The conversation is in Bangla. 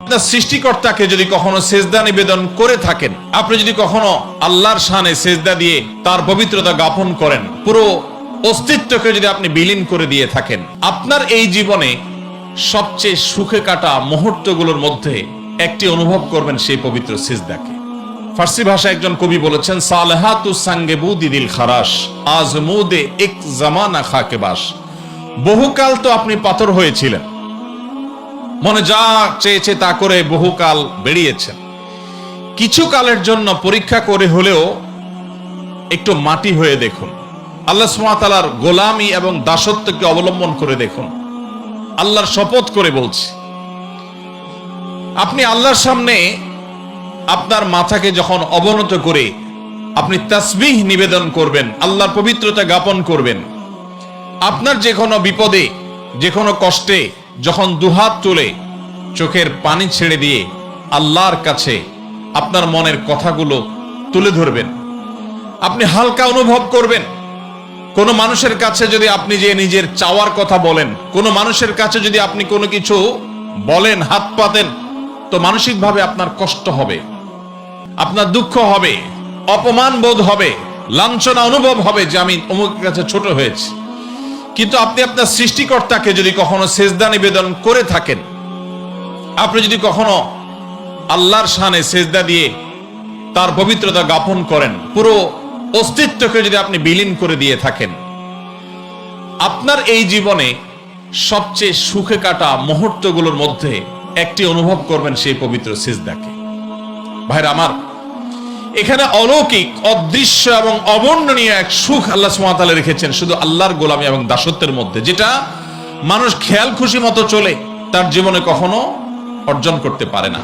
আপনার সৃষ্টিকর্তাকে যদি কখনো সেজদা নিবেদন করে থাকেন, আপনি যদি কখনো আল্লাহর শানে সেজদা দিয়ে তার পবিত্রতা জ্ঞাপন করেন, পুরো অস্তিত্বকে যদি আপনি বিলীন করে দিয়ে থাকেন, আপনার এই জীবনে সবচেয়ে সুখে কাটা মুহূর্তগুলোর মধ্যে একটি অনুভব করবেন সেই পবিত্র সিজদাকে। ফার্সি ভাষায় একজন কবি বলেছেন, সালেহাতু সাঙ্গে বুদিদিল খারাস আজমুদে এক জামানা খাকে বাস। বহুকাল তো আপনি পাথর হয়েছিলেন, মনে যা চেয়েছে তা করে বহুকাল বেরিয়েছেন, কিছু কালের জন্য পরীক্ষা করে হলেও একটু মাটি হয়ে দেখুন, আল্লাহ সুবহানাহু ওয়া তাআলার গোলামি এবং দাসত্বকে অবলম্বন করে দেখুন। আল্লাহর শপথ করে বলছি, আপনি আল্লাহর সামনে আপনার মাথাকে যখন অবনত করে আপনি তাসবিহ নিবেদন করবেন, আল্লাহর পবিত্রতা জ্ঞাপন করবেন, আপনার যে কোনো বিপদে যে কোনো কষ্টে যখন দুহাত তুলে চোখের পানি ছেড়ে দিয়ে আল্লাহর কাছে আপনার মনের কথাগুলো তুলে ধরবেন, আপনি হালকা অনুভব করবেন। কোনো মানুষের কাছে যদি আপনি যে নিজের চাওয়ার কথা বলেন, কোনো মানুষের কাছে যদি আপনি কোনো কিছু বলেন, হাত পাতেন, তো মানসিকভাবে আপনার কষ্ট হবে, আপনার দুঃখ হবে, অপমান বোধ হবে, লাঞ্ছনা অনুভব হবে যে আমি অমুকের কাছে ছোট হয়েছি। কিন্তু আপনি আপনার সৃষ্টিকর্তাকে যদি কখনো সেজদা নিবেদন করে থাকেন, আপনি যদি কখনো আল্লাহর শানে সেজদা দিয়ে তার পবিত্রতা জ্ঞাপন করেন, পুরো অস্তিত্বকে যদি আপনি বিলীন করে দিয়ে থাকেন, আপনার এই জীবনে সবচেয়ে সুখে কাটা মুহূর্তগুলোর মধ্যে একটি অনুভব করবেন সেই পবিত্র সিজদাকে। ভাইরা আমার, এখানে অলৌকিক, অদৃশ্য এবং অবর্ণনীয় এক সুখ আল্লাহ সুবহানাহু ওয়া তাআলা রেখেছেন শুধু আল্লাহর গোলামি এবং দাসত্বের মধ্যে, যেটা মানুষ খেয়াল খুশি মতো চলে তার জীবনে কখনো অর্জন করতে পারে না।